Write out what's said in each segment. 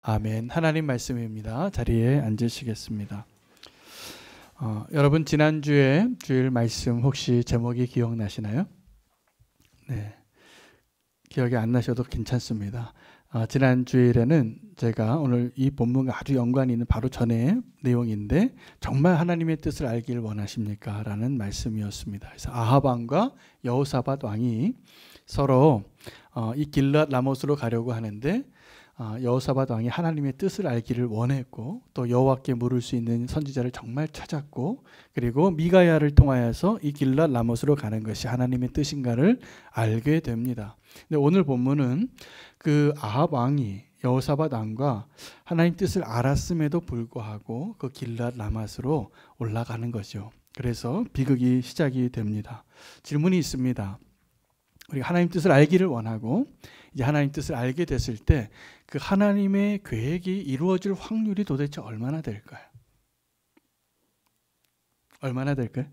아멘. 하나님 말씀입니다. 자리에 앉으시겠습니다. 여러분 지난주에 주일 말씀 혹시 제목이 기억나시나요? 네, 기억이 안 나셔도 괜찮습니다. 지난 주일에는 제가 오늘 이 본문과 아주 연관이 있는 바로 전의 내용인데 정말 하나님의 뜻을 알길 원하십니까? 라는 말씀이었습니다. 그래서 아합 왕과 여호사밧 왕이 서로 이 길앗 라못으로 가려고 하는데 여호사밧 왕이 하나님의 뜻을 알기를 원했고 또 여호와께 물을 수 있는 선지자를 정말 찾았고 그리고 미가야를 통하여서 이 길앗 라못으로 가는 것이 하나님의 뜻인가를 알게 됩니다. 근데 오늘 본문은 그 아합 왕이 여호사밧 왕과 하나님 뜻을 알았음에도 불구하고 그 길앗 라못으로 올라가는 거죠. 그래서 비극이 시작이 됩니다. 질문이 있습니다. 우리가 하나님 뜻을 알기를 원하고 이제 하나님 뜻을 알게 됐을 때 그 하나님의 계획이 이루어질 확률이 도대체 얼마나 될까요? 얼마나 될까요?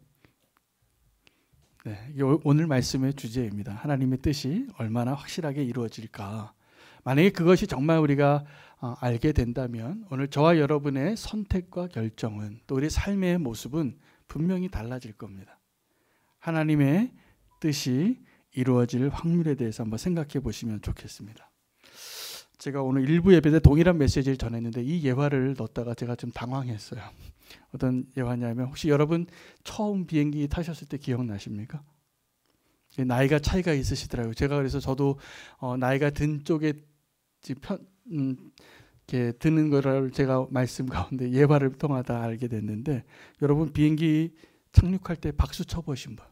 네, 이게 오늘 말씀의 주제입니다. 하나님의 뜻이 얼마나 확실하게 이루어질까? 만약에 그것이 정말 우리가 알게 된다면 오늘 저와 여러분의 선택과 결정은 또 우리 삶의 모습은 분명히 달라질 겁니다. 하나님의 뜻이 이루어질 확률에 대해서 한번 생각해 보시면 좋겠습니다. 제가 오늘 일부 예배 때 동일한 메시지를 전했는데 이 예화를 넣었다가 제가 좀 당황했어요. 어떤 예화냐면 혹시 여러분 처음 비행기 타셨을 때 기억나십니까? 나이가 차이가 있으시더라고요. 제가 그래서 저도 나이가 든 쪽에 이렇게 드는 거를 제가 말씀 가운데 예화를 통하다 알게 됐는데 여러분 비행기 착륙할 때 박수 쳐보신 분?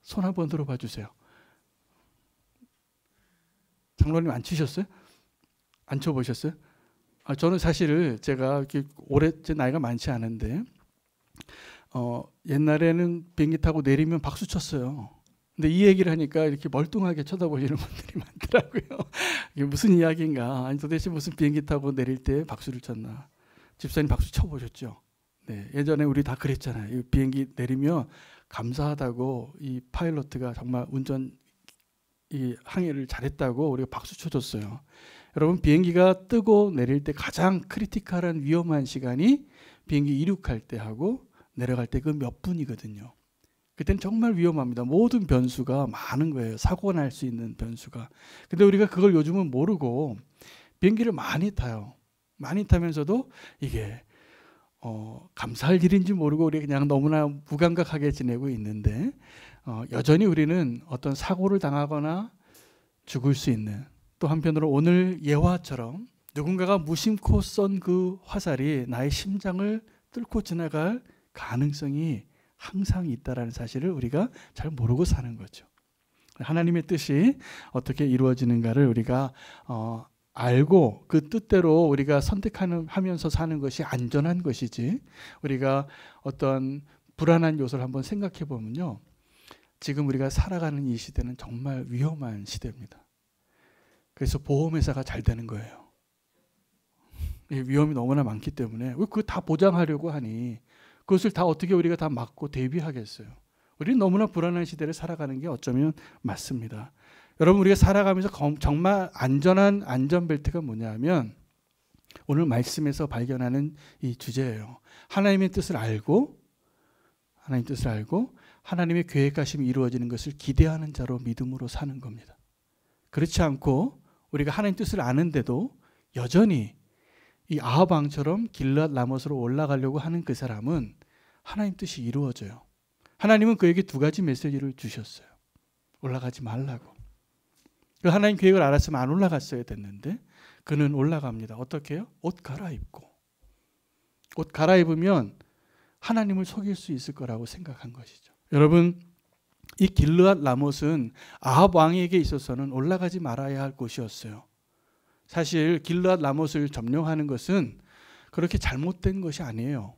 손 한번 들어봐 주세요. 장로님 안 치셨어요? 안 쳐보셨어요? 저는 사실 제가 이렇게 제 나이가 많지 않은데 옛날에는 비행기 타고 내리면 박수 쳤어요. 근데 이 얘기를 하니까 이렇게 멀뚱하게 쳐다보시는 분들이 많더라고요. 이게 무슨 이야기인가? 아니 도대체 무슨 비행기 타고 내릴 때 박수를 쳤나? 집사님 박수 쳐보셨죠? 네, 예전에 우리 다 그랬잖아요. 비행기 내리면 감사하다고 이 파일럿가 정말 운전 이 항해를 잘했다고 우리가 박수 쳐줬어요. 여러분 비행기가 뜨고 내릴 때 가장 크리티컬한 위험한 시간이 비행기 이륙할 때 하고 내려갈 때 그 몇 분이거든요. 그때는 정말 위험합니다. 모든 변수가 많은 거예요. 사고가 날 수 있는 변수가. 근데 우리가 그걸 요즘은 모르고 비행기를 많이 타요. 많이 타면서도 이게 감사할 일인지 모르고 우리 그냥 너무나 무감각하게 지내고 있는데 여전히 우리는 어떤 사고를 당하거나 죽을 수 있는 또 한편으로 오늘 예화처럼 누군가가 무심코 쏜 그 화살이 나의 심장을 뚫고 지나갈 가능성이 항상 있다라는 사실을 우리가 잘 모르고 사는 거죠. 하나님의 뜻이 어떻게 이루어지는가를 우리가 알고 그 뜻대로 우리가 선택하면서 사는 것이 안전한 것이지 우리가 어떤 불안한 요소를 한번 생각해 보면요. 지금 우리가 살아가는 이 시대는 정말 위험한 시대입니다. 그래서 보험회사가 잘 되는 거예요. 위험이 너무나 많기 때문에 그거 다 보장하려고 하니 그것을 다 어떻게 우리가 다 막고 대비하겠어요. 우리는 너무나 불안한 시대를 살아가는 게 어쩌면 맞습니다. 여러분 우리가 살아가면서 정말 안전한 안전벨트가 뭐냐면 오늘 말씀에서 발견하는 이 주제예요. 하나님의 뜻을 알고 하나님의 계획하심이 이루어지는 것을 기대하는 자로 믿음으로 사는 겁니다. 그렇지 않고 우리가 하나님 뜻을 아는데도 여전히 이 아합 왕처럼 길앗 라못으로 올라가려고 하는 그 사람은 하나님 뜻이 이루어져요. 하나님은 그에게 두 가지 메시지를 주셨어요. 올라가지 말라고. 그 하나님 계획을 알았으면 안 올라갔어야 됐는데 그는 올라갑니다. 어떻게 해요? 옷 갈아입고. 옷 갈아입으면 하나님을 속일 수 있을 거라고 생각한 것이죠. 여러분 이 길앗 라못은 아합 왕에게 있어서는 올라가지 말아야 할 곳이었어요. 사실 길앗 라못을 점령하는 것은 그렇게 잘못된 것이 아니에요.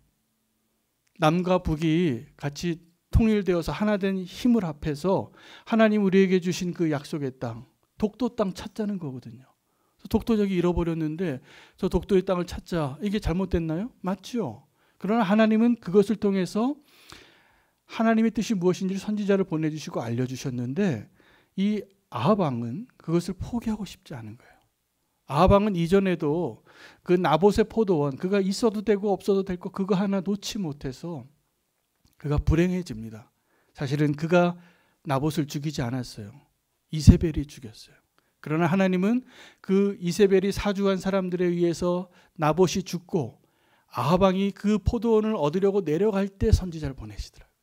남과 북이 같이 통일되어서 하나된 힘을 합해서 하나님 우리에게 주신 그 약속의 땅, 독도 땅 찾자는 거거든요. 독도적이 잃어버렸는데 저 독도의 땅을 찾자. 이게 잘못됐나요? 맞죠. 그러나 하나님은 그것을 통해서 하나님의 뜻이 무엇인지 선지자를 보내주시고 알려주셨는데 이 아합 왕은 그것을 포기하고 싶지 않은 거예요. 아합 왕은 이전에도 그 나봇의 포도원, 그가 있어도 되고 없어도 될 거 그거 하나 놓지 못해서 그가 불행해집니다. 사실은 그가 나봇을 죽이지 않았어요. 이세벨이 죽였어요. 그러나 하나님은 그 이세벨이 사주한 사람들에 의해서 나봇이 죽고 아합 왕이 그 포도원을 얻으려고 내려갈 때 선지자를 보내시더라고요.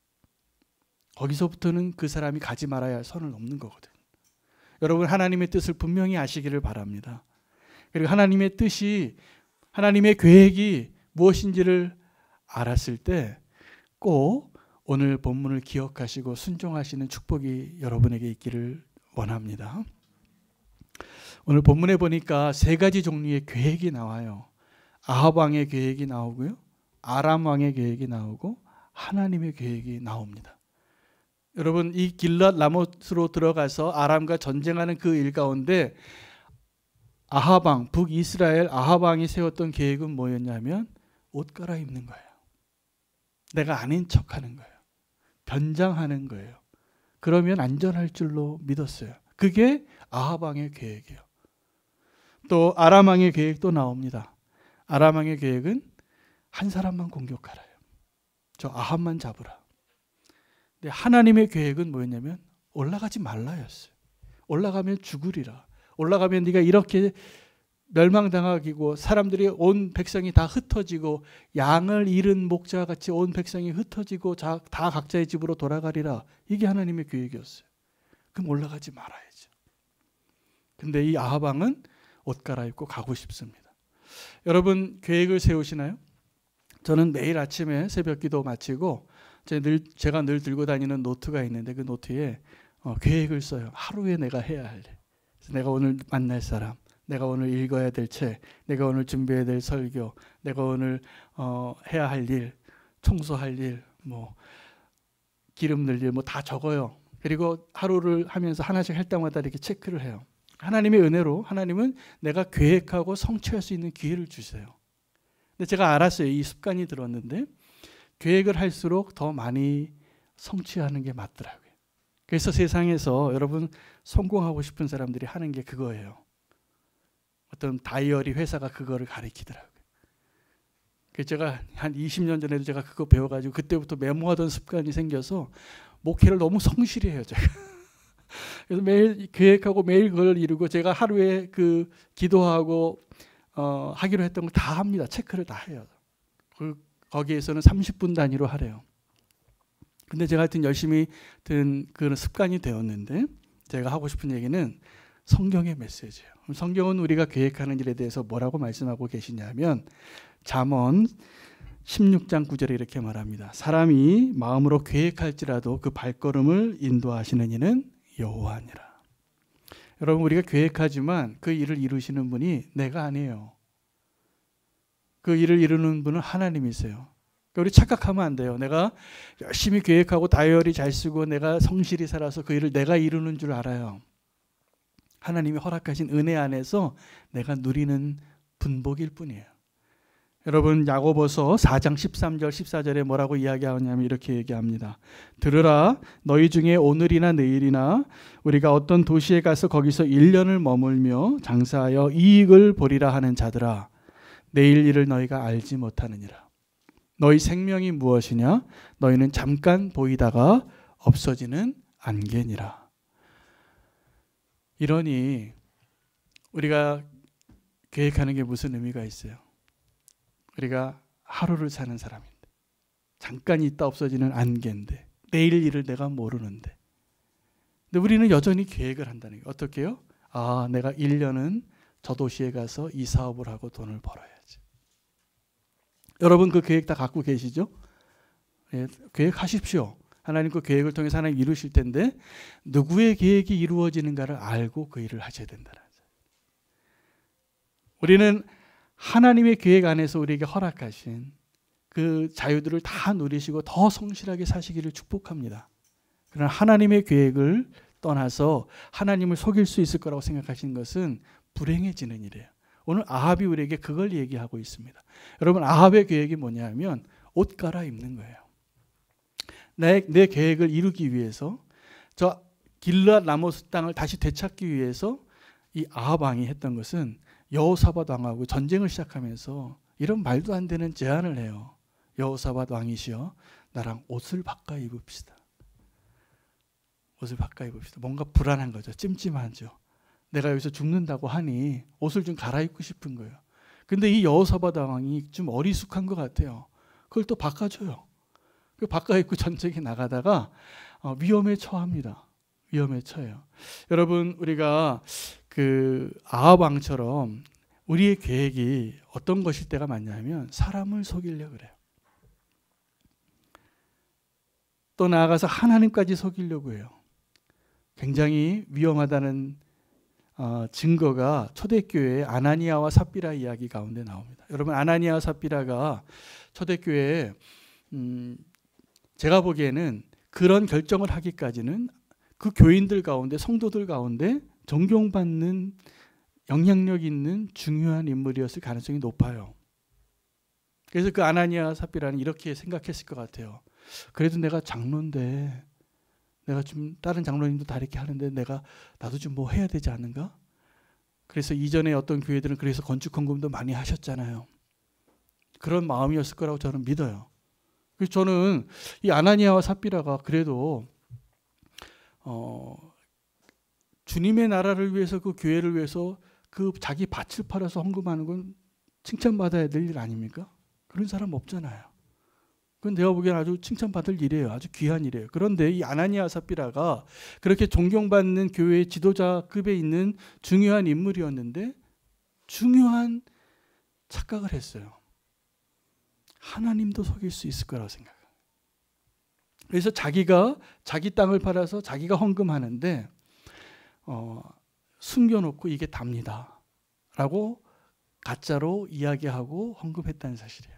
거기서부터는 그 사람이 가지 말아야 할 선을 넘는 거거든요. 여러분, 하나님의 뜻을 분명히 아시기를 바랍니다. 그리고 하나님의 뜻이, 하나님의 계획이 무엇인지를 알았을 때 꼭 오늘 본문을 기억하시고 순종하시는 축복이 여러분에게 있기를 원합니다. 오늘 본문에 보니까 세 가지 종류의 계획이 나와요. 아합 왕의 계획이 나오고요, 아람 왕의 계획이 나오고 하나님의 계획이 나옵니다. 여러분, 이 길랏 라못으로 들어가서 아람과 전쟁하는 그 일 가운데 아합 왕, 북이스라엘 아합 왕이 세웠던 계획은 뭐였냐면 옷 갈아입는 거예요. 내가 아닌 척하는 거예요. 변장하는 거예요. 그러면 안전할 줄로 믿었어요. 그게 아합 왕의 계획이에요. 또 아람 왕의 계획도 나옵니다. 아람 왕의 계획은 한 사람만 공격하라요. 저 아합만 잡으라. 근데 하나님의 계획은 뭐였냐면 올라가지 말라였어요. 올라가면 죽으리라. 올라가면 네가 이렇게 멸망당하기고 사람들이 온 백성이 다 흩어지고 양을 잃은 목자와 같이 온 백성이 흩어지고 다 각자의 집으로 돌아가리라. 이게 하나님의 계획이었어요. 그럼 올라가지 말아야죠. 근데 이 아합 왕은 옷 갈아입고 가고 싶습니다. 여러분, 계획을 세우시나요? 저는 매일 아침에 새벽 기도 마치고 제가 늘 들고 다니는 노트가 있는데 그 노트에 계획을 써요. 하루에 내가 해야 할 일. 내가 오늘 만날 사람, 내가 오늘 읽어야 될 책, 내가 오늘 준비해야 될 설교, 내가 오늘 해야 할 일, 청소할 일, 뭐 기름 넣을 일, 뭐 다 적어요. 그리고 하루를 하면서 하나씩 할 때마다 이렇게 체크를 해요. 하나님의 은혜로 하나님은 내가 계획하고 성취할 수 있는 기회를 주세요. 근데 제가 알았어요. 이 습관이 들었는데 계획을 할수록 더 많이 성취하는 게 맞더라고요. 그래서 세상에서 여러분 성공하고 싶은 사람들이 하는 게 그거예요. 어떤 다이어리 회사가 그거를 가리키더라고요. 그래서 제가 한 20년 전에도 제가 그거 배워가지고 그때부터 메모하던 습관이 생겨서 목회를 너무 성실히 해요, 제가. 그래서 매일 계획하고 매일 그걸 이루고 제가 하루에 그 기도하고 하기로 했던 걸 다 합니다. 체크를 다 해요. 거기에서는 30분 단위로 하래요. 근데 제가 하여튼 열심히 든 그런 습관이 되었는데 제가 하고 싶은 얘기는 성경의 메시지예요. 성경은 우리가 계획하는 일에 대해서 뭐라고 말씀하고 계시냐면 잠언 16장 9절에 이렇게 말합니다. 사람이 마음으로 계획할지라도 그 발걸음을 인도하시는 이는 여호와니라. 여러분, 우리가 계획하지만 그 일을 이루시는 분이 내가 아니에요. 그 일을 이루는 분은 하나님이세요. 우리 착각하면 안 돼요. 내가 열심히 계획하고 다이어리 잘 쓰고 내가 성실히 살아서 그 일을 내가 이루는 줄 알아요. 하나님이 허락하신 은혜 안에서 내가 누리는 분복일 뿐이에요. 여러분, 야고보서 4장 13절 14절에 뭐라고 이야기하냐면 이렇게 얘기합니다. 들으라, 너희 중에 오늘이나 내일이나 우리가 어떤 도시에 가서 거기서 1년을 머물며 장사하여 이익을 보리라 하는 자들아, 내일 일을 너희가 알지 못하느니라. 너희 생명이 무엇이냐? 너희는 잠깐 보이다가 없어지는 안개니라. 이러니 우리가 계획하는 게 무슨 의미가 있어요? 우리가 하루를 사는 사람인데 잠깐 있다 없어지는 안개인데 내일 일을 내가 모르는데, 근데 우리는 여전히 계획을 한다는 게 어떻게 해요? 아, 내가 1년은 저 도시에 가서 이 사업을 하고 돈을 벌어야지. 여러분, 그 계획 다 갖고 계시죠? 예, 계획하십시오. 하나님 그 계획을 통해서 하나님 이루실 텐데 누구의 계획이 이루어지는가를 알고 그 일을 하셔야 된다는 거죠. 우리는 하나님의 계획 안에서 우리에게 허락하신 그 자유들을 다 누리시고 더 성실하게 사시기를 축복합니다. 그러나 하나님의 계획을 떠나서 하나님을 속일 수 있을 거라고 생각하시는 것은 불행해지는 일이에요. 오늘 아합이 우리에게 그걸 얘기하고 있습니다. 여러분, 아합의 계획이 뭐냐면 옷 갈아입는 거예요. 내 계획을 이루기 위해서, 저 길랏 라모스 땅을 다시 되찾기 위해서 이 아합 왕이 했던 것은 여호사밧 왕하고 전쟁을 시작하면서 이런 말도 안 되는 제안을 해요. 여호사밧 왕이시여, 나랑 옷을 바꿔 입읍시다. 옷을 바꿔 입읍시다. 뭔가 불안한 거죠. 찜찜하죠. 내가 여기서 죽는다고 하니 옷을 좀 갈아입고 싶은 거예요. 근데 이 여호사밧 왕이 좀 어리숙한 것 같아요. 그걸 또 바꿔줘요. 그 바꿔 입고 전쟁에 나가다가 위험에 처합니다. 위험에 처해요. 여러분, 우리가 그 아합 왕처럼 우리의 계획이 어떤 것일 때가 많냐면 사람을 속이려고 그래요. 또 나아가서 하나님까지 속이려고 해요. 굉장히 위험하다는 증거가 초대교회의 아나니아와 삽비라 이야기 가운데 나옵니다. 여러분, 아나니아와 삽비라가 초대교회에 제가 보기에는 그런 결정을 하기까지는 그 교인들 가운데, 성도들 가운데 존경받는 영향력 있는 중요한 인물이었을 가능성이 높아요. 그래서 그 아나니아 삽비라는 이렇게 생각했을 것 같아요. 그래도 내가 장로인데, 내가 좀 다른 장로님도 다 이렇게 하는데 나도 좀 뭐 해야 되지 않는가? 그래서 이전에 어떤 교회들은 그래서 건축 헌금도 많이 하셨잖아요. 그런 마음이었을 거라고 저는 믿어요. 그래서 저는 이 아나니아와 삽비라가 그래도 주님의 나라를 위해서, 그 교회를 위해서 그 자기 밭을 팔아서 헌금하는 건 칭찬받아야 될 일 아닙니까? 그런 사람 없잖아요. 그건 내가 보기에는 아주 칭찬받을 일이에요. 아주 귀한 일이에요. 그런데 이 아나니아 삽비라가 그렇게 존경받는 교회의 지도자급에 있는 중요한 인물이었는데 중요한 착각을 했어요. 하나님도 속일 수 있을 거라고 생각해요. 그래서 자기가 자기 땅을 팔아서 자기가 헌금하는데 숨겨놓고 이게 답니다 라고 가짜로 이야기하고 헌금했다는 사실이에요.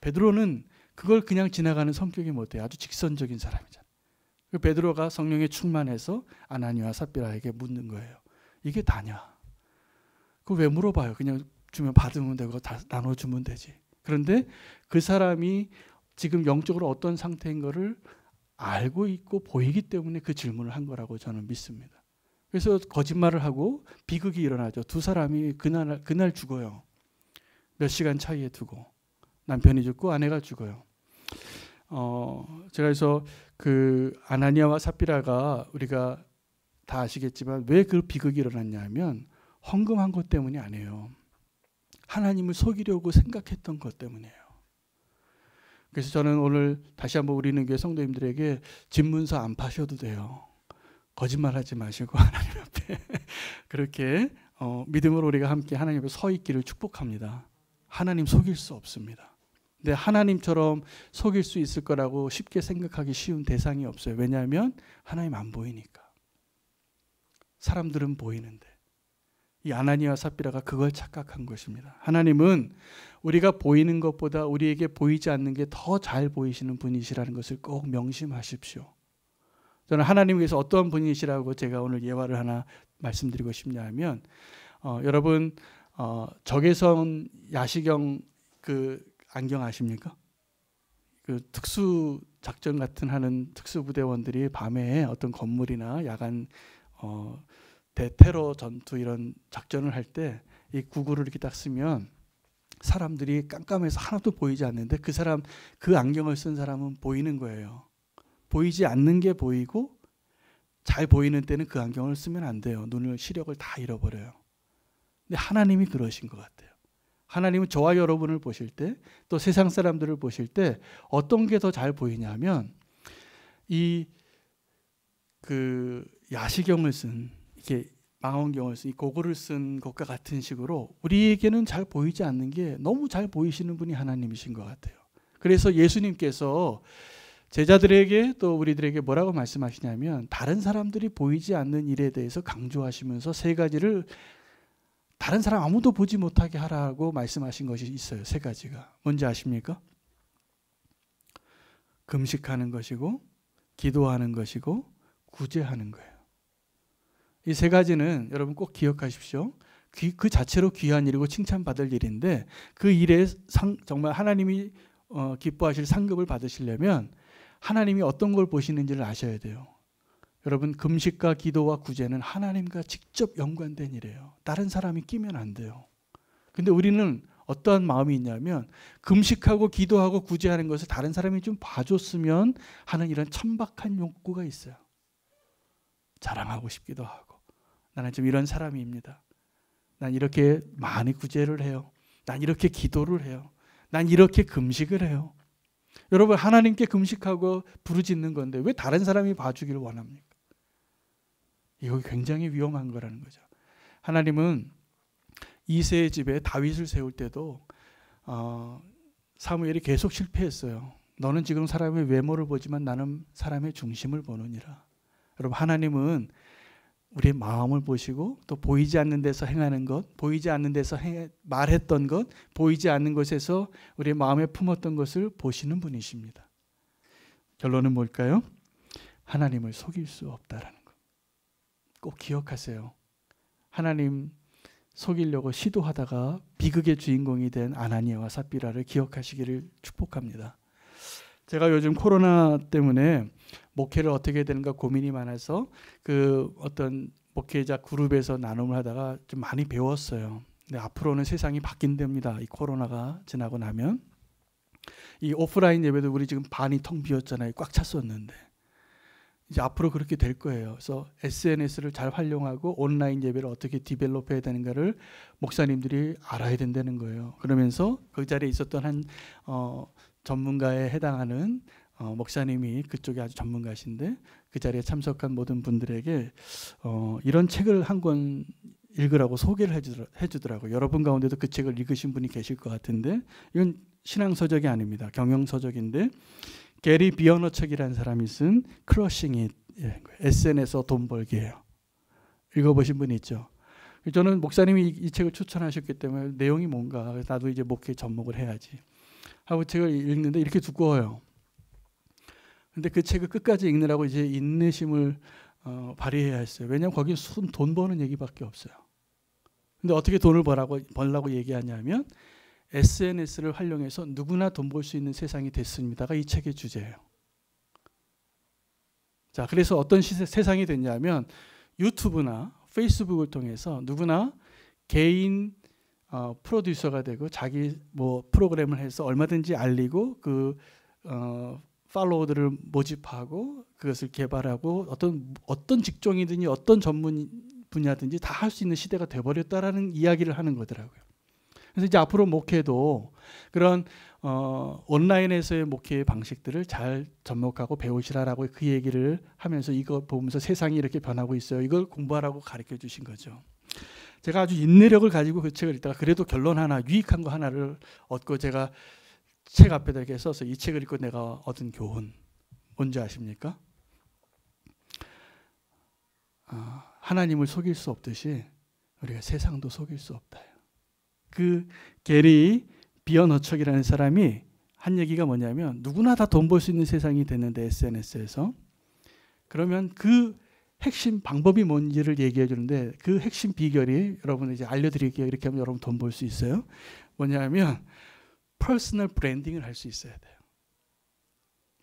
베드로는 그걸 그냥 지나가는 성격이 못해요. 아주 직선적인 사람이잖아요. 베드로가 성령에 충만해서 아나니아와 삽비라에게 묻는 거예요. 이게 다냐? 그거 왜 물어봐요? 그냥 주면 받으면 되고 다 나눠주면 되지. 그런데 그 사람이 지금 영적으로 어떤 상태인 거를 알고 있고 보이기 때문에 그 질문을 한 거라고 저는 믿습니다. 그래서 거짓말을 하고 비극이 일어나죠. 두 사람이 그날 죽어요. 몇 시간 차이에 두고 남편이 죽고 아내가 죽어요. 제가 그래서 그 아나니아와 삽비라가 우리가 다 아시겠지만 왜 그 비극이 일어났냐면 헌금한 것 때문이 아니에요. 하나님을 속이려고 생각했던 것 때문이에요. 그래서 저는 오늘 다시 한번 우리는 교회 성도님들에게 집문서 안 파셔도 돼요. 거짓말하지 마시고 하나님 앞에 그렇게 믿음으로 우리가 함께 하나님 앞에 서 있기를 축복합니다. 하나님 속일 수 없습니다. 근데 하나님처럼 속일 수 있을 거라고 쉽게 생각하기 쉬운 대상이 없어요. 왜냐하면 하나님 안 보이니까. 사람들은 보이는데. 이 아나니아와 삽비라가 그걸 착각한 것입니다. 하나님은 우리가 보이는 것보다 우리에게 보이지 않는 게 더 잘 보이시는 분이시라는 것을 꼭 명심하십시오. 저는 하나님께서 어떠한 분이시라고 제가 오늘 예화를 하나 말씀드리고 싶냐 하면 여러분 적외선 야시경 그 안경 아십니까? 그 특수 작전 같은 하는 특수부대원들이 밤에 어떤 건물이나 야간 대테러 전투 이런 작전을 할 때 이 구글을 이렇게 딱 쓰면 사람들이 깜깜해서 하나도 보이지 않는데 그 안경을 쓴 사람은 보이는 거예요. 보이지 않는 게 보이고 잘 보이는 때는 그 안경을 쓰면 안 돼요. 눈을 시력을 다 잃어버려요. 근데 하나님이 그러신 것 같아요. 하나님은 저와 여러분을 보실 때 또 세상 사람들을 보실 때 어떤 게 더 잘 보이냐면 이 그 야시경을 쓴 이렇게 망원경을 쓴 이 고글을 쓴 것과 같은 식으로 우리에게는 잘 보이지 않는 게 너무 잘 보이시는 분이 하나님이신 것 같아요. 그래서 예수님께서 제자들에게 또 우리들에게 뭐라고 말씀하시냐면 다른 사람들이 보이지 않는 일에 대해서 강조하시면서 세 가지를 다른 사람 아무도 보지 못하게 하라고 말씀하신 것이 있어요. 세 가지가. 뭔지 아십니까? 금식하는 것이고 기도하는 것이고 구제하는 거예요. 이 세 가지는 여러분 꼭 기억하십시오. 그 자체로 귀한 일이고 칭찬받을 일인데 그 일에 정말 하나님이 기뻐하실 상급을 받으시려면 하나님이 어떤 걸 보시는지를 아셔야 돼요. 여러분 금식과 기도와 구제는 하나님과 직접 연관된 일이에요. 다른 사람이 끼면 안 돼요. 근데 우리는 어떠한 마음이 있냐면 금식하고 기도하고 구제하는 것을 다른 사람이 좀 봐줬으면 하는 이런 천박한 욕구가 있어요. 자랑하고 싶기도 하고, 나는 좀 이런 사람입니다. 난 이렇게 많이 구제를 해요. 난 이렇게 기도를 해요. 난 이렇게 금식을 해요. 여러분, 하나님께 금식하고 부르짖는 건데 왜 다른 사람이 봐주기를 원합니까? 이거 굉장히 위험한 거라는 거죠. 하나님은 이새의 집에 다윗을 세울 때도 사무엘이 계속 실패했어요. 너는 지금 사람의 외모를 보지만 나는 사람의 중심을 보느니라. 여러분, 하나님은 우리의 마음을 보시고 또 보이지 않는 데서 행하는 것, 보이지 않는 데서 말했던 것, 보이지 않는 곳에서 우리의 마음에 품었던 것을 보시는 분이십니다. 결론은 뭘까요? 하나님을 속일 수 없다라는 것. 꼭 기억하세요. 하나님 속이려고 시도하다가 비극의 주인공이 된 아나니아와 삽비라를 기억하시기를 축복합니다. 제가 요즘 코로나 때문에 목회를 어떻게 해야 되는가 고민이 많아서 그 어떤 목회자 그룹에서 나눔을 하다가 좀 많이 배웠어요. 근데 앞으로는 세상이 바뀐답니다. 이 코로나가 지나고 나면. 이 오프라인 예배도 우리 지금 반이 텅 비었잖아요. 꽉 찼었는데. 이제 앞으로 그렇게 될 거예요. 그래서 SNS를 잘 활용하고 온라인 예배를 어떻게 디벨롭해야 되는가를 목사님들이 알아야 된다는 거예요. 그러면서 그 자리에 있었던 한 전문가에 해당하는 목사님이 그쪽에 아주 전문가신데 그 자리에 참석한 모든 분들에게 이런 책을 한 권 읽으라고 소개를 해주더라고요. 여러분 가운데도 그 책을 읽으신 분이 계실 것 같은데 이건 신앙서적이 아닙니다. 경영서적인데 게리 비어너척이라는 사람이 쓴 크러싱 잇, SNS에서 돈 벌기예요. 읽어보신 분이 있죠. 저는 목사님이 이 책을 추천하셨기 때문에 내용이 뭔가 나도 이제 목회에 접목을 해야지 하고 책을 읽는데 이렇게 두꺼워요. 근데 그 책을 끝까지 읽느라고 이제 인내심을 발휘해야 했어요. 왜냐하면 거기 돈 버는 얘기밖에 없어요. 근데 어떻게 돈을 벌라고 얘기하냐면 SNS를 활용해서 누구나 돈 벌 수 있는 세상이 됐습니다가 이 책의 주제예요. 자, 그래서 어떤 세상이 됐냐면 유튜브나 페이스북을 통해서 누구나 개인 프로듀서가 되고 자기 뭐 프로그램을 해서 얼마든지 알리고 그 팔로워들을 모집하고 그것을 개발하고 어떤 직종이든지 어떤 전문 분야든지 다 할 수 있는 시대가 돼버렸다라는 이야기를 하는 거더라고요. 그래서 이제 앞으로 목회도 그런 온라인에서의 목회의 방식들을 잘 접목하고 배우시라라고 그 얘기를 하면서 이거 보면서 세상이 이렇게 변하고 있어요. 이걸 공부하라고 가르쳐 주신 거죠. 제가 아주 인내력을 가지고 그 책을 읽다가 그래도 결론 하나, 유익한 거 하나를 얻고 제가 책 앞에다 이렇게 써서 이 책을 읽고 내가 얻은 교훈 뭔지 아십니까? 하나님을 속일 수 없듯이 우리가 세상도 속일 수 없다. 그 게리 비어너척이라는 사람이 한 얘기가 뭐냐면 누구나 다 돈 벌 수 있는 세상이 됐는데 SNS에서 그러면 그 핵심 방법이 뭔지를 얘기해 주는데 그 핵심 비결이 여러분 이제 알려드릴게요. 이렇게 하면 여러분 돈 벌 수 있어요. 뭐냐면 퍼스널 브랜딩을 할 수 있어야 돼요.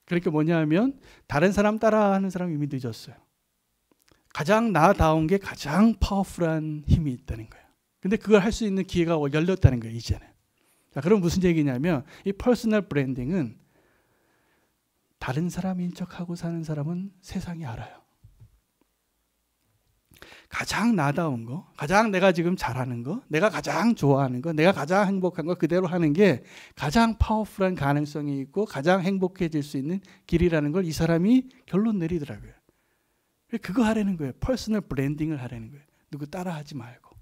그러니까 뭐냐면 다른 사람 따라하는 사람 이미 늦었어요. 가장 나다운 게 가장 파워풀한 힘이 있다는 거예요. 근데 그걸 할 수 있는 기회가 열렸다는 거예요, 이제는. 자, 그럼 무슨 얘기냐면 이 퍼스널 브랜딩은 다른 사람인 척하고 사는 사람은 세상이 알아요. 가장 나다운 거, 가장 내가 지금 잘하는 거, 내가 가장 좋아하는 거, 내가 가장 행복한 거 그대로 하는 게 가장 파워풀한 가능성이 있고 가장 행복해질 수 있는 길이라는 걸 이 사람이 결론 내리더라고요. 그거 하라는 거예요. 퍼스널 브랜딩을 하라는 거예요. 누구 따라하지 말고.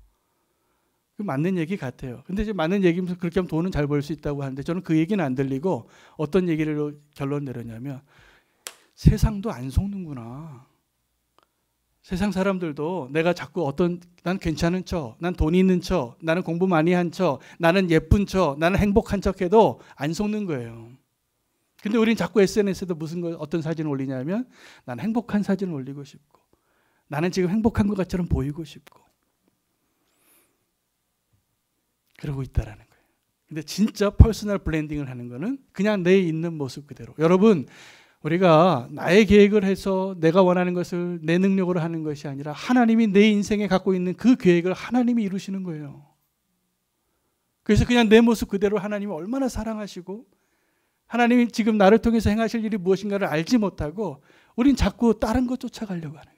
그 맞는 얘기 같아요. 근데 이제 맞는 얘기면서 그렇게 하면 돈은 잘 벌 수 있다고 하는데 저는 그 얘기는 안 들리고 어떤 얘기를 결론 내렸냐면 세상도 안 속는구나. 세상 사람들도 내가 자꾸 난 괜찮은 척, 난 돈이 있는 척, 나는 공부 많이 한 척, 나는 예쁜 척, 나는 행복한 척 해도 안 속는 거예요. 근데 우리는 자꾸 SNS에도 어떤 사진을 올리냐면 나는 행복한 사진을 올리고 싶고 나는 지금 행복한 것 같처럼 보이고 싶고 그러고 있다라는 거예요. 근데 진짜 퍼스널 브랜딩을 하는 거는 그냥 내 있는 모습 그대로. 여러분, 우리가 나의 계획을 해서 내가 원하는 것을 내 능력으로 하는 것이 아니라 하나님이 내 인생에 갖고 있는 그 계획을 하나님이 이루시는 거예요. 그래서 그냥 내 모습 그대로 하나님이 얼마나 사랑하시고 하나님이 지금 나를 통해서 행하실 일이 무엇인가를 알지 못하고 우린 자꾸 다른 것 쫓아가려고 하는 거예요.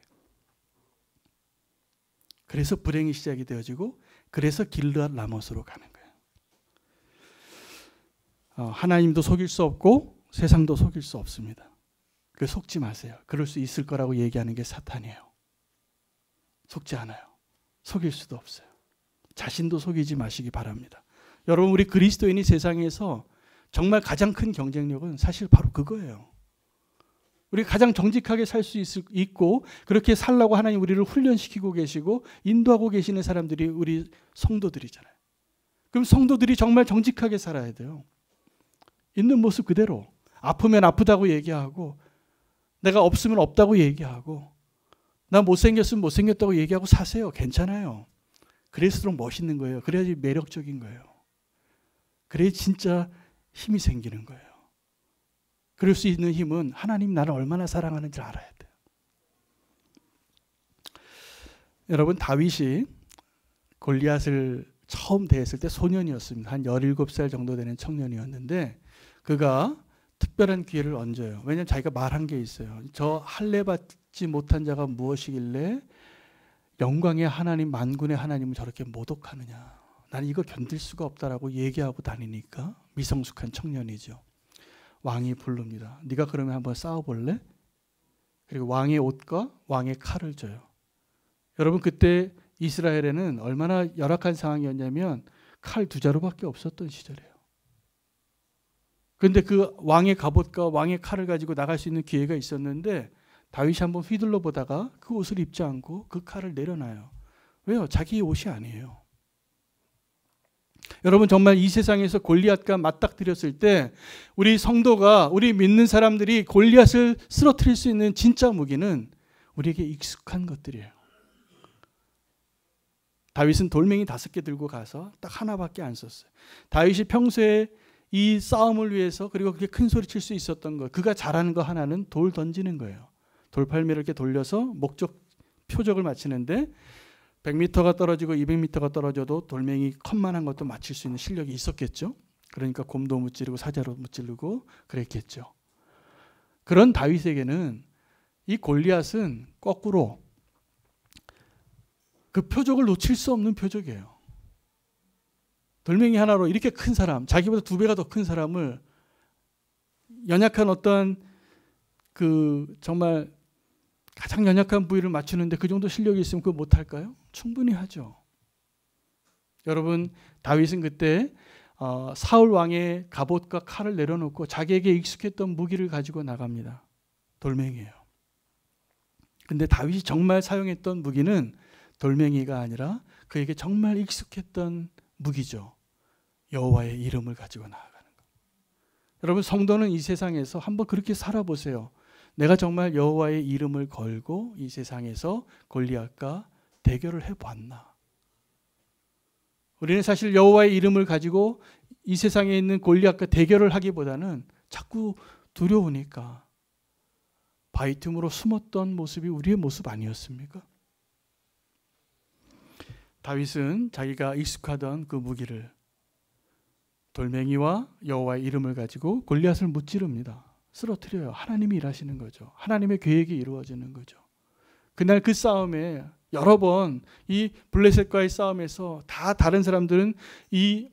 그래서 불행이 시작이 되어지고 그래서 길르앗 라못으로 가는 거예요. 하나님도 속일 수 없고 세상도 속일 수 없습니다. 그 속지 마세요. 그럴 수 있을 거라고 얘기하는 게 사탄이에요. 속지 않아요. 속일 수도 없어요. 자신도 속이지 마시기 바랍니다. 여러분, 우리 그리스도인이 세상에서 정말 가장 큰 경쟁력은 사실 바로 그거예요. 우리 가장 정직하게 살 수 있고 그렇게 살라고 하나님 우리를 훈련시키고 계시고 인도하고 계시는 사람들이 우리 성도들이잖아요. 그럼 성도들이 정말 정직하게 살아야 돼요. 있는 모습 그대로. 아프면 아프다고 얘기하고 내가 없으면 없다고 얘기하고 나 못생겼으면 못생겼다고 얘기하고 사세요. 괜찮아요. 그럴수록 멋있는 거예요. 그래야지 매력적인 거예요. 그래야 진짜 힘이 생기는 거예요. 그럴 수 있는 힘은 하나님 나를 얼마나 사랑하는지 알아야 돼요. 여러분, 다윗이 골리앗을 처음 대했을 때 소년이었습니다. 한 17살 정도 되는 청년이었는데 그가 특별한 기회를 얹어요. 왜냐하면 자기가 말한 게 있어요. 저 할례 받지 못한 자가 무엇이길래 영광의 하나님 만군의 하나님을 저렇게 모독하느냐. 나는 이거 견딜 수가 없다라고 얘기하고 다니니까 미성숙한 청년이죠. 왕이 부릅니다. 네가 그러면 한번 싸워볼래? 그리고 왕의 옷과 왕의 칼을 줘요. 여러분, 그때 이스라엘에는 얼마나 열악한 상황이었냐면 칼 2자루밖에 없었던 시절이에요. 그런데 그 왕의 갑옷과 왕의 칼을 가지고 나갈 수 있는 기회가 있었는데 다윗이 한번 휘둘러 보다가 그 옷을 입지 않고 그 칼을 내려놔요. 왜요? 자기의 옷이 아니에요. 여러분, 정말 이 세상에서 골리앗과 맞닥뜨렸을 때 우리 성도가, 우리 믿는 사람들이 골리앗을 쓰러뜨릴 수 있는 진짜 무기는 우리에게 익숙한 것들이에요. 다윗은 돌멩이 5개 들고 가서 딱 하나밖에 안 썼어요. 다윗이 평소에 이 싸움을 위해서 그리고 그렇게 큰 소리 칠 수 있었던 것, 그가 잘하는 거 하나는 돌 던지는 거예요. 돌팔매를 이렇게 돌려서 목적 표적을 맞추는데 100m가 떨어지고 200m가 떨어져도 돌멩이 컵만한 것도 맞출 수 있는 실력이 있었겠죠. 그러니까 곰도 무찌르고 사자로 무찌르고 그랬겠죠. 그런 다윗에게는 이 골리앗은 거꾸로 그 표적을 놓칠 수 없는 표적이에요. 돌멩이 하나로 이렇게 큰 사람, 자기보다 2배가 더 큰 사람을 연약한 어떤 그 정말 가장 연약한 부위를 맞추는데 그 정도 실력이 있으면 그거 못할까요? 충분히 하죠. 여러분, 다윗은 그때 사울 왕의 갑옷과 칼을 내려놓고 자기에게 익숙했던 무기를 가지고 나갑니다. 돌멩이에요. 근데 다윗이 정말 사용했던 무기는 돌멩이가 아니라 그에게 정말 익숙했던 무기죠. 여호와의 이름을 가지고 나아가는 것. 여러분, 성도는 이 세상에서 한번 그렇게 살아보세요. 내가 정말 여호와의 이름을 걸고 이 세상에서 골리앗과 대결을 해봤나? 우리는 사실 여호와의 이름을 가지고 이 세상에 있는 골리앗과 대결을 하기보다는 자꾸 두려우니까 바위 틈으로 숨었던 모습이 우리의 모습 아니었습니까? 다윗은 자기가 익숙하던 그 무기를 돌멩이와 여호와의 이름을 가지고 골리앗을 무찌릅니다. 쓰러뜨려요. 하나님이 일하시는 거죠. 하나님의 계획이 이루어지는 거죠. 그날 그 싸움에 여러 번 이 블레셋과의 싸움에서 다 다른 사람들은 이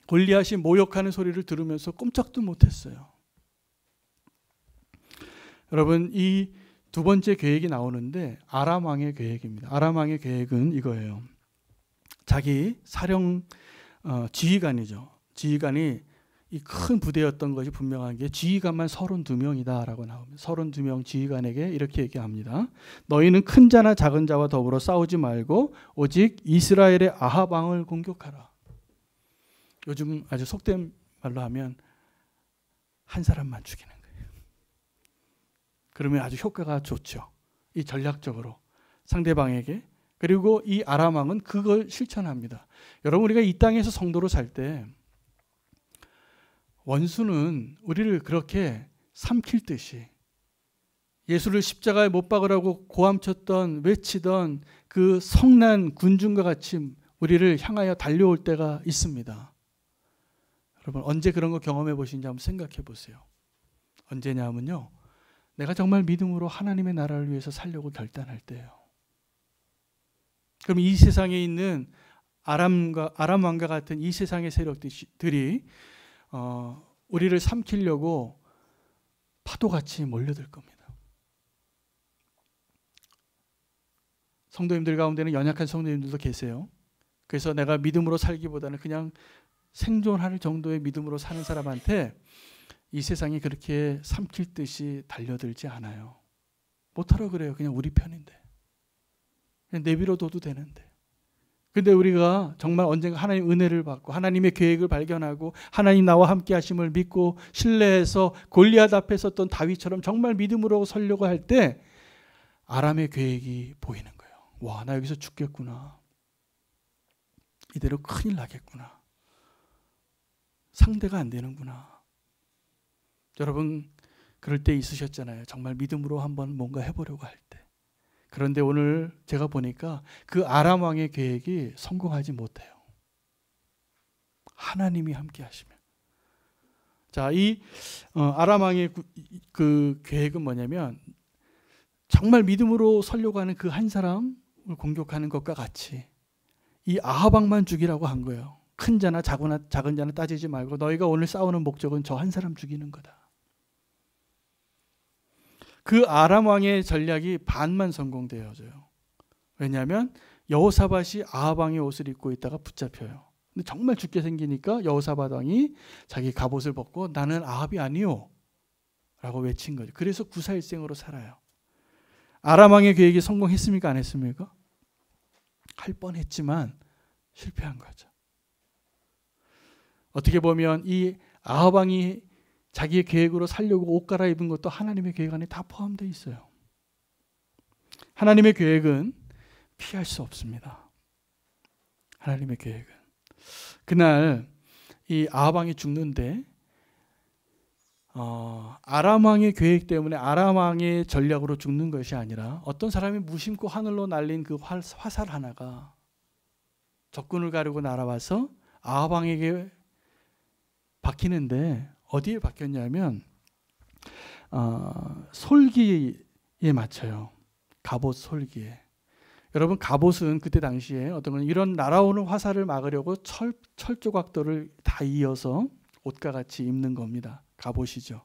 골리앗이 모욕하는 소리를 들으면서 꼼짝도 못했어요. 여러분, 이 2번째 계획이 나오는데 아람 왕의 계획입니다. 아람 왕의 계획은 이거예요. 자기 사령 지휘관이죠. 지휘관이 이 큰 부대였던 것이 분명한 게 지휘관만 32명이다라고 나옵니다. 32명 지휘관에게 이렇게 얘기합니다. 너희는 큰 자나 작은 자와 더불어 싸우지 말고 오직 이스라엘의 아합 왕을 공격하라. 요즘 아주 속된 말로 하면 한 사람만 죽이는 거예요. 그러면 아주 효과가 좋죠. 이 전략적으로 상대방에게. 그리고 이 아람 왕은 그걸 실천합니다. 여러분, 우리가 이 땅에서 성도로 살 때 원수는 우리를 그렇게 삼킬 듯이 예수를 십자가에 못 박으라고 고함쳤던 외치던 그 성난 군중과 같이 우리를 향하여 달려올 때가 있습니다. 여러분 언제 그런 거 경험해 보신지 한번 생각해 보세요. 언제냐면요, 내가 정말 믿음으로 하나님의 나라를 위해서 살려고 결단할 때예요. 그럼 이 세상에 있는 아람 왕과 같은 이 세상의 세력들이 우리를 삼키려고 파도같이 몰려들 겁니다. 성도님들 가운데는 연약한 성도님들도 계세요. 그래서 내가 믿음으로 살기보다는 그냥 생존할 정도의 믿음으로 사는 사람한테 이 세상이 그렇게 삼킬 듯이 달려들지 않아요. 못하러 그래요. 그냥 우리 편인데. 그냥 내버려둬도 되는데. 근데 우리가 정말 언젠가 하나님의 은혜를 받고 하나님의 계획을 발견하고 하나님 나와 함께 하심을 믿고 신뢰해서 골리앗 앞에 섰던 다윗처럼 정말 믿음으로 서려고 할 때 아람의 계획이 보이는 거예요. 와, 나 여기서 죽겠구나. 이대로 큰일 나겠구나. 상대가 안 되는구나. 여러분 그럴 때 있으셨잖아요. 정말 믿음으로 한번 뭔가 해보려고 할 때. 그런데 오늘 제가 보니까 그 아람 왕의 계획이 성공하지 못해요. 하나님이 함께 하시면. 자, 이 아람 왕의 그 계획은 뭐냐면 정말 믿음으로 서려고 하는 그 한 사람을 공격하는 것과 같이 이 아합 왕만 죽이라고 한 거예요. 큰 자나 작은 자나 따지지 말고 너희가 오늘 싸우는 목적은 저 한 사람 죽이는 거다. 그 아람 왕의 전략이 반만 성공되어져요. 왜냐하면 여호사밧이 아합 왕의 옷을 입고 있다가 붙잡혀요. 근데 정말 죽게 생기니까 여호사밧 왕이 자기 갑옷을 벗고 나는 아합이 아니요 라고 외친 거죠. 그래서 구사일생으로 살아요. 아람 왕의 계획이 성공했습니까? 안 했습니까? 할 뻔했지만 실패한 거죠. 어떻게 보면 이 아합 왕이 자기의 계획으로 살려고 옷 갈아입은 것도 하나님의 계획 안에 다 포함되어 있어요. 하나님의 계획은 피할 수 없습니다. 하나님의 계획은. 그날 이 아합 왕이 죽는데 아람 왕의 계획 때문에 아람 왕의 전략으로 죽는 것이 아니라 어떤 사람이 무심코 하늘로 날린 그 화살 하나가 적군을 가르고 날아와서 아합 왕에게 박히는데 어디에 박혔냐면 솔기에 맞춰요. 갑옷 솔기에. 여러분 갑옷은 그때 당시에 어떤 건 이런 날아오는 화살을 막으려고 철 조각들을 다 이어서 옷과 같이 입는 겁니다. 갑옷이죠.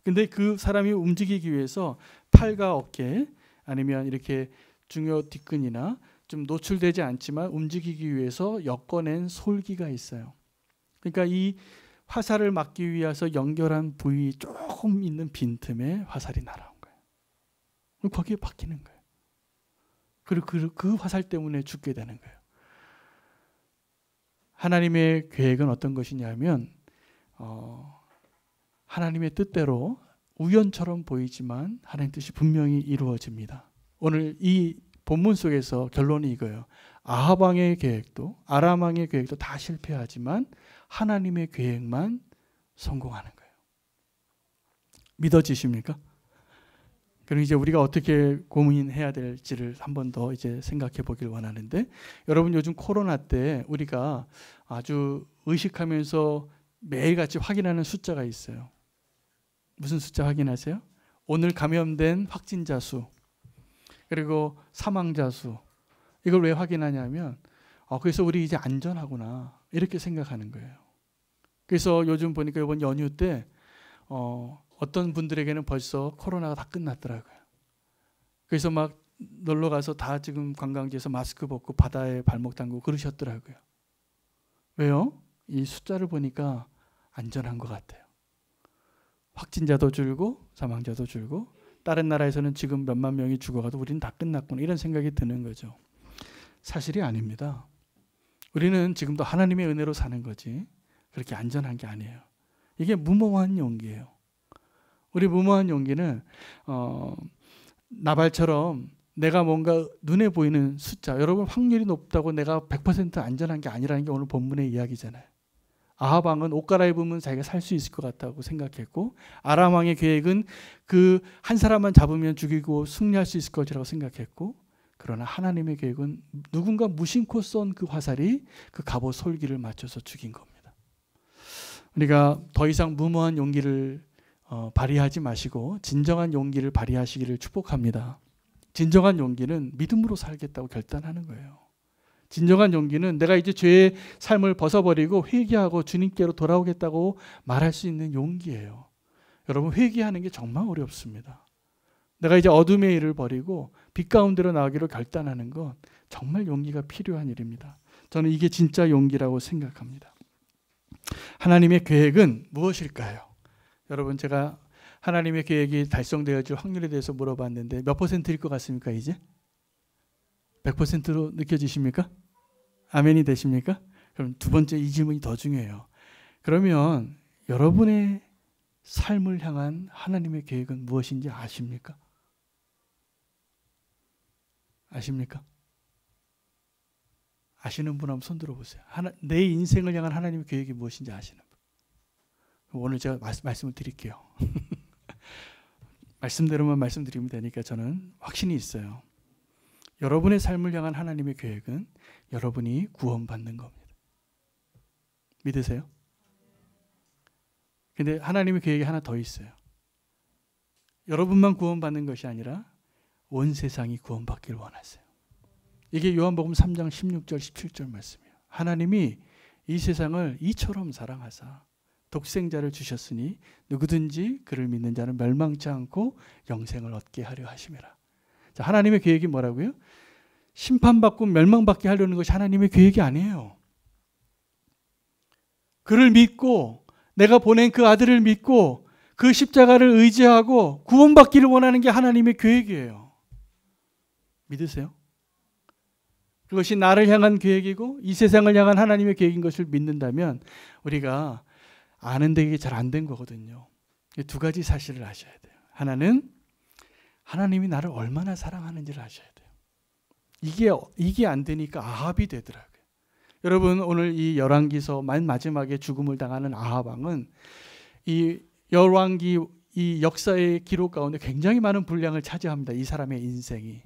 근데 그 사람이 움직이기 위해서 팔과 어깨 아니면 이렇게 중요 뒷근이나 좀 노출되지 않지만 움직이기 위해서 엮어낸 솔기가 있어요. 그러니까 이 화살을 막기 위해서 연결한 부위 조금 있는 빈틈에 화살이 날아온 거예요. 거기에 박히는 거예요. 그리고 그 화살 때문에 죽게 되는 거예요. 하나님의 계획은 어떤 것이냐면 하나님의 뜻대로 우연처럼 보이지만 하나님의 뜻이 분명히 이루어집니다. 오늘 이 본문 속에서 결론이 이거예요. 아합 왕의 계획도 아람 왕의 계획도 다 실패하지만 하나님의 계획만 성공하는 거예요. 믿어지십니까? 그럼 이제 우리가 어떻게 고민해야 될지를 한 번 더 이제 생각해 보길 원하는데, 여러분 요즘 코로나 때 우리가 아주 의식하면서 매일같이 확인하는 숫자가 있어요. 무슨 숫자 확인하세요? 오늘 감염된 확진자 수, 그리고 사망자 수. 이걸 왜 확인하냐면 그래서 우리 이제 안전하구나 이렇게 생각하는 거예요. 그래서 요즘 보니까 이번 연휴 때 어떤 분들에게는 벌써 코로나가 다 끝났더라고요. 그래서 막 놀러 가서 다 지금 관광지에서 마스크 벗고 바다에 발목 담그고 그러셨더라고요. 왜요? 이 숫자를 보니까 안전한 것 같아요. 확진자도 줄고 사망자도 줄고 다른 나라에서는 지금 몇만 명이 죽어가도 우리는 다 끝났구나 이런 생각이 드는 거죠. 사실이 아닙니다. 우리는 지금도 하나님의 은혜로 사는 거지 그렇게 안전한 게 아니에요. 이게 무모한 용기예요. 우리 무모한 용기는 나발처럼 내가 뭔가 눈에 보이는 숫자, 여러분 확률이 높다고 내가 100% 안전한 게 아니라는 게 오늘 본문의 이야기잖아요. 아합 왕은 옷 갈아입으면 자기가 살 수 있을 것 같다고 생각했고, 아람 왕의 계획은 그 한 사람만 잡으면 죽이고 승리할 수 있을 것이라고 생각했고, 그러나 하나님의 계획은 누군가 무심코 쏜 그 화살이 그 갑옷 솔기를 맞춰서 죽인 겁니다. 우리가 더 이상 무모한 용기를 발휘하지 마시고 진정한 용기를 발휘하시기를 축복합니다. 진정한 용기는 믿음으로 살겠다고 결단하는 거예요. 진정한 용기는 내가 이제 죄의 삶을 벗어버리고 회개하고 주님께로 돌아오겠다고 말할 수 있는 용기예요. 여러분, 회개하는 게 정말 어렵습니다. 내가 이제 어둠의 일을 버리고 빛 가운데로 나오기로 결단하는 건 정말 용기가 필요한 일입니다. 저는 이게 진짜 용기라고 생각합니다. 하나님의 계획은 무엇일까요? 여러분, 제가 하나님의 계획이 달성되어질 확률에 대해서 물어봤는데 몇 %일 것 같습니까? 이제 100%로 느껴지십니까? 아멘이 되십니까? 그럼 두 번째 이 질문이 더 중요해요. 그러면 여러분의 삶을 향한 하나님의 계획은 무엇인지 아십니까? 아십니까? 아시는 분 한번 손 들어보세요. 내 인생을 향한 하나님의 계획이 무엇인지 아시는 분. 오늘 제가 말씀을 드릴게요. 말씀대로만 말씀드리면 되니까 저는 확신이 있어요. 여러분의 삶을 향한 하나님의 계획은 여러분이 구원받는 겁니다. 믿으세요? 근데 하나님의 계획이 하나 더 있어요. 여러분만 구원받는 것이 아니라 온 세상이 구원받기를 원하세요. 이게 요한복음 3장 16절 17절 말씀이에요. 하나님이 이 세상을 이처럼 사랑하사 독생자를 주셨으니 누구든지 그를 믿는 자는 멸망치 않고 영생을 얻게 하려 하심이라. 자, 하나님의 계획이 뭐라고요? 심판받고 멸망받게 하려는 것이 하나님의 계획이 아니에요. 그를 믿고 내가 보낸 그 아들을 믿고 그 십자가를 의지하고 구원받기를 원하는 게 하나님의 계획이에요. 믿으세요? 그것이 나를 향한 계획이고 이 세상을 향한 하나님의 계획인 것을 믿는다면 우리가 아는데 이게 잘 안 된 거거든요. 두 가지 사실을 아셔야 돼요. 하나는 하나님이 나를 얼마나 사랑하는지를 아셔야 돼요. 이게 안 되니까 아합이 되더라고요. 여러분, 오늘 이 열왕기서 맨 마지막에 죽음을 당하는 아합 왕은 이 열왕기 이 역사의 기록 가운데 굉장히 많은 분량을 차지합니다. 이 사람의 인생이.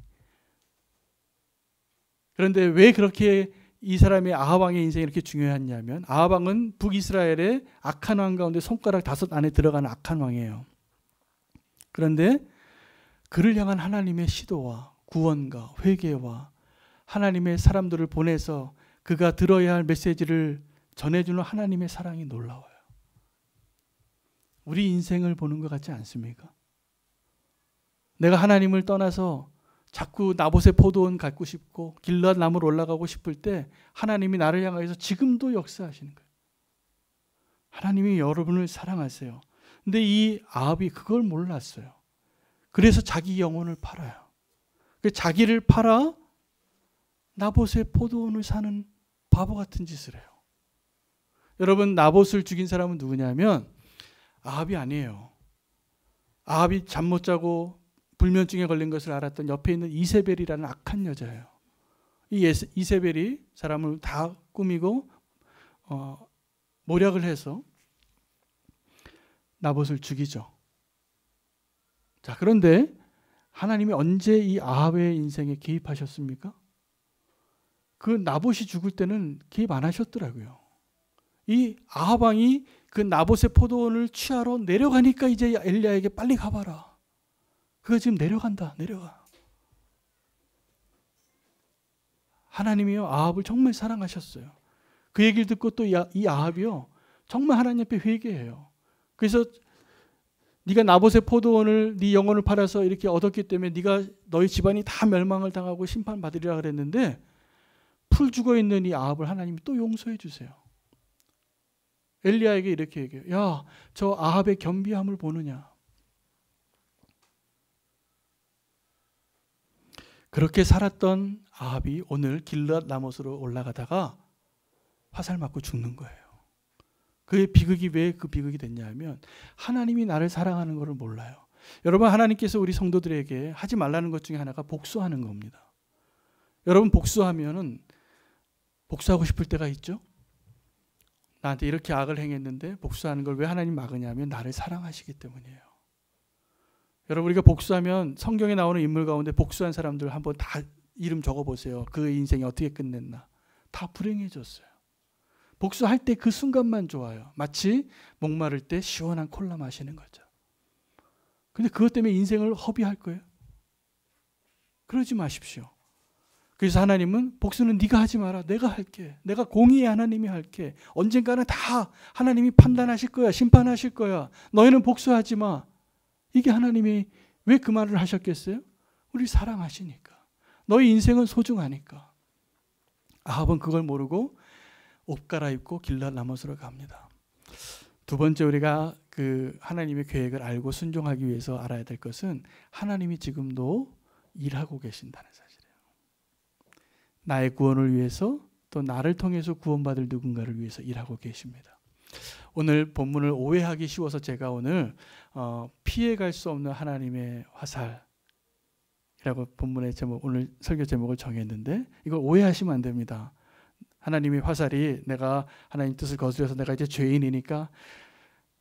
그런데 왜 그렇게 이 사람의 아합 왕의 인생이 이렇게 중요했냐면 아합 왕은 북이스라엘의 악한 왕 가운데 손가락 5 안에 들어가는 악한 왕이에요. 그런데 그를 향한 하나님의 시도와 구원과 회개와 하나님의 사람들을 보내서 그가 들어야 할 메시지를 전해주는 하나님의 사랑이 놀라워요. 우리 인생을 보는 것 같지 않습니까? 내가 하나님을 떠나서 자꾸 나봇의 포도원 갖고 싶고 길앗 나무로 올라가고 싶을 때 하나님이 나를 향해서 지금도 역사하시는 거예요. 하나님이 여러분을 사랑하세요. 근데 이 아합이 그걸 몰랐어요. 그래서 자기 영혼을 팔아요. 자기를 팔아 나봇의 포도원을 사는 바보 같은 짓을 해요. 여러분, 나봇을 죽인 사람은 누구냐면 아합이 아니에요. 아합이 잠 못 자고 불면증에 걸린 것을 알았던 옆에 있는 이세벨이라는 악한 여자예요. 이 이세벨이 사람을 다 꾸미고 모략을 해서 나봇을 죽이죠. 자, 그런데 하나님이 언제 이 아합의 인생에 개입하셨습니까? 그 나봇이 죽을 때는 개입 안 하셨더라고요. 이 아합 왕이 그 나봇의 포도원을 취하러 내려가니까 이제 엘리야에게 빨리 가봐라. 그가 지금 내려간다. 내려가. 하나님이요, 아합을 정말 사랑하셨어요. 그 얘기를 듣고 또 이 아합이요, 정말 하나님 앞에 회개해요. 그래서 네가 나봇의 포도원을 네 영혼을 팔아서 이렇게 얻었기 때문에 너희 집안이 다 멸망을 당하고 심판받으리라 그랬는데 풀 죽어 있는 이 아합을 하나님이 또 용서해 주세요. 엘리야에게 이렇게 얘기해요. 야, 저 아합의 겸비함을 보느냐. 그렇게 살았던 아합이 오늘 길앗 라못으로 올라가다가 화살 맞고 죽는 거예요. 그의 비극이 왜 그 비극이 됐냐면 하나님이 나를 사랑하는 것을 몰라요. 여러분, 하나님께서 우리 성도들에게 하지 말라는 것 중에 하나가 복수하는 겁니다. 여러분, 복수하면은 복수하고 싶을 때가 있죠. 나한테 이렇게 악을 행했는데 복수하는 걸 왜 하나님 막으냐면 나를 사랑하시기 때문이에요. 여러분, 우리가 복수하면 성경에 나오는 인물 가운데 복수한 사람들 한번 다 이름 적어보세요. 그 인생이 어떻게 끝냈나. 다 불행해졌어요. 복수할 때 그 순간만 좋아요. 마치 목마를 때 시원한 콜라 마시는 거죠. 근데 그것 때문에 인생을 허비할 거예요? 그러지 마십시오. 그래서 하나님은 복수는 네가 하지 마라. 내가 할게. 내가 공의의 하나님이 할게. 언젠가는 다 하나님이 판단하실 거야. 심판하실 거야. 너희는 복수하지 마. 이게 하나님이 왜 그 말을 하셨겠어요? 우리 사랑하시니까. 너희 인생은 소중하니까. 아합은 그걸 모르고 옷 갈아입고 길랏 라못으로 갑니다. 두 번째 우리가 그 하나님의 계획을 알고 순종하기 위해서 알아야 될 것은 하나님이 지금도 일하고 계신다는 사실이에요. 나의 구원을 위해서 또 나를 통해서 구원받을 누군가를 위해서 일하고 계십니다. 오늘 본문을 오해하기 쉬워서 제가 오늘 피해갈 수 없는 하나님의 화살이라고 본문의 제목, 오늘 설교 제목을 정했는데 이걸 오해하시면 안 됩니다. 하나님의 화살이 내가 하나님 뜻을 거스려서 내가 이제 죄인이니까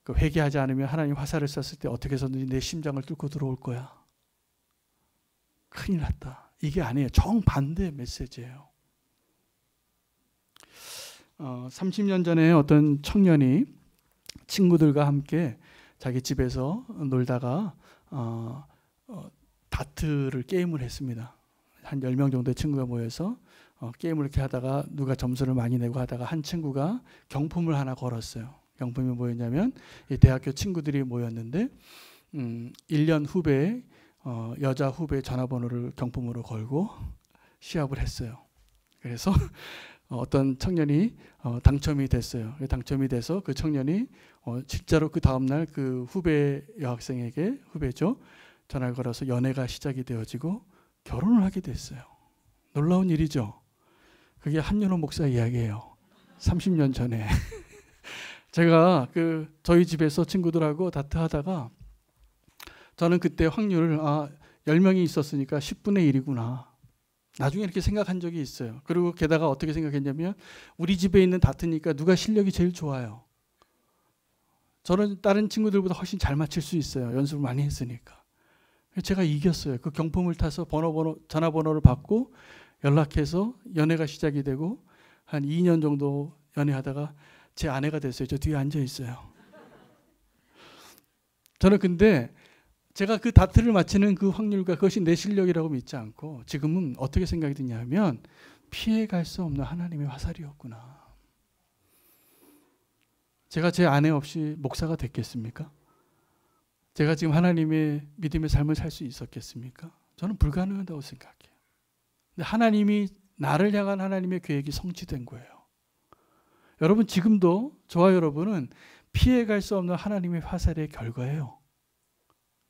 회개하지 않으면 하나님 화살을 쐈을 때 어떻게 해서든지 내 심장을 뚫고 들어올 거야. 큰일 났다. 이게 아니에요. 정반대의 메시지예요. 30년 전에 어떤 청년이 친구들과 함께 자기 집에서 놀다가 다트를 게임을 했습니다. 한 10명 정도의 친구가 모여서 게임을 이렇게 하다가 누가 점수를 많이 내고 하다가 한 친구가 경품을 하나 걸었어요. 경품이 뭐였냐면 대학교 친구들이 모였는데 1년 후배에 여자 후배 전화번호를 경품으로 걸고 시합을 했어요. 그래서 어떤 청년이 당첨이 됐어요. 당첨이 돼서 그 청년이 실제로 그 다음날 그 후배 여학생에게 후배죠. 전화를 걸어서 연애가 시작이 되어지고 결혼을 하게 됐어요. 놀라운 일이죠. 그게 한윤호 목사 이야기예요. 30년 전에. 제가 저희 집에서 친구들하고 다투하다가 저는 그때 확률을 10명이 있었으니까 10분의 1이구나. 나중에 이렇게 생각한 적이 있어요. 그리고 게다가 어떻게 생각했냐면 우리 집에 있는 다트니까 누가 실력이 제일 좋아요. 저는 다른 친구들보다 훨씬 잘 맞힐 수 있어요. 연습을 많이 했으니까. 제가 이겼어요. 그 경품을 타서 전화번호를 받고 연락해서 연애가 시작이 되고 한 2년 정도 연애하다가 제 아내가 됐어요. 저 뒤에 앉아 있어요. 저는 근데 제가 그 다트를 맞히는 그 확률과 그것이 내 실력이라고 믿지 않고 지금은 어떻게 생각이 드냐면 피해갈 수 없는 하나님의 화살이었구나. 제가 제 아내 없이 목사가 됐겠습니까? 제가 지금 하나님의 믿음의 삶을 살 수 있었겠습니까? 저는 불가능하다고 생각해요. 근데 하나님이 나를 향한 하나님의 계획이 성취된 거예요. 여러분 지금도 저와 여러분은 피해갈 수 없는 하나님의 화살의 결과예요.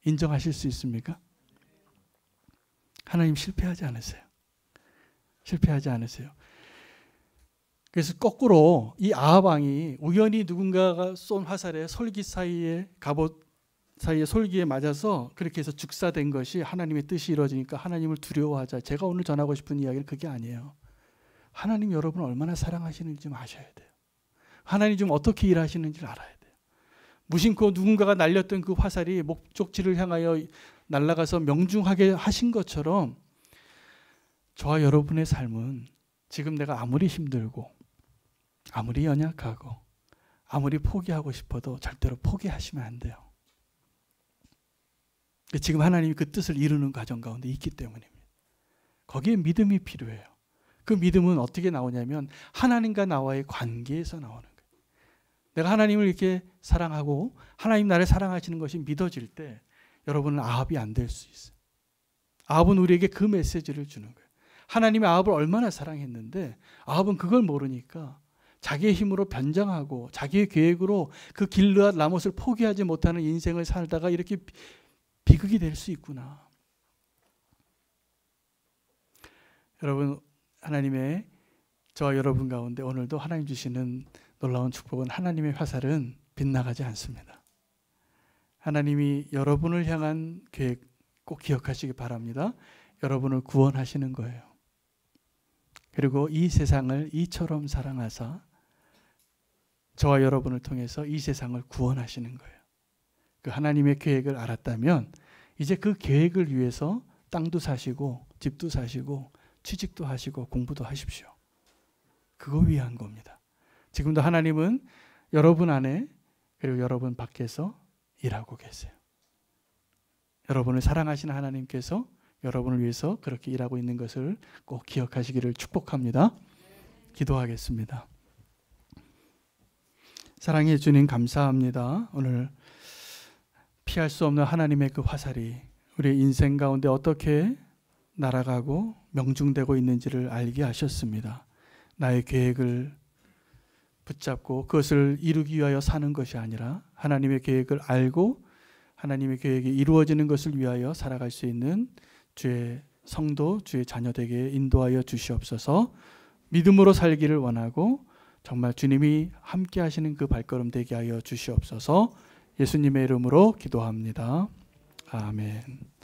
인정하실 수 있습니까? 하나님 실패하지 않으세요. 실패하지 않으세요. 그래서 거꾸로 이 아합 왕이 우연히 누군가가 쏜 화살에 솔기 사이에 갑옷 사이에 솔기에 맞아서 그렇게 해서 죽사된 것이 하나님의 뜻이 이루어지니까 하나님을 두려워하자. 제가 오늘 전하고 싶은 이야기는 그게 아니에요. 하나님 여러분을 얼마나 사랑하시는지 좀 아셔야 돼요. 하나님 좀 어떻게 일하시는지를 알아야 돼요. 무심코 누군가가 날렸던 그 화살이 목적지를 향하여 날아가서 명중하게 하신 것처럼 저와 여러분의 삶은 지금 내가 아무리 힘들고 아무리 연약하고 아무리 포기하고 싶어도 절대로 포기하시면 안 돼요. 지금 하나님이 그 뜻을 이루는 과정 가운데 있기 때문입니다. 거기에 믿음이 필요해요. 그 믿음은 어떻게 나오냐면 하나님과 나와의 관계에서 나오는 거예요. 내가 하나님을 이렇게 사랑하고 하나님 나를 사랑하시는 것이 믿어질 때 여러분은 아합이 안 될 수 있어요. 아합은 우리에게 그 메시지를 주는 거예요. 하나님이 아합을 얼마나 사랑했는데 아합은 그걸 모르니까 자기의 힘으로 변장하고 자기의 계획으로 그 길르앗 라못을 포기하지 못하는 인생을 살다가 이렇게 비극이 될 수 있구나. 여러분 하나님의 저와 여러분 가운데 오늘도 하나님 주시는 놀라운 축복은 하나님의 화살은 빗나가지 않습니다. 하나님이 여러분을 향한 계획 꼭 기억하시기 바랍니다. 여러분을 구원하시는 거예요. 그리고 이 세상을 이처럼 사랑하사 저와 여러분을 통해서 이 세상을 구원하시는 거예요. 그 하나님의 계획을 알았다면 이제 그 계획을 위해서 땅도 사시고 집도 사시고 취직도 하시고 공부도 하십시오. 그거 위한 겁니다. 지금도 하나님은 여러분 안에 그리고 여러분 밖에서 일하고 계세요. 여러분을 사랑하시는 하나님께서 여러분을 위해서 그렇게 일하고 있는 것을 꼭 기억하시기를 축복합니다. 기도하겠습니다. 사랑해 주님 감사합니다. 오늘 피할 수 없는 하나님의 그 화살이 우리의 인생 가운데 어떻게 날아가고 명중되고 있는지를 알게 하셨습니다. 나의 계획을 붙잡고 그것을 이루기 위하여 사는 것이 아니라 하나님의 계획을 알고 하나님의 계획이 이루어지는 것을 위하여 살아갈 수 있는 주의 성도, 주의 자녀되게 인도하여 주시옵소서. 믿음으로 살기를 원하고 정말 주님이 함께 하시는 그 발걸음 되게 하여 주시옵소서. 예수님의 이름으로 기도합니다. 아멘.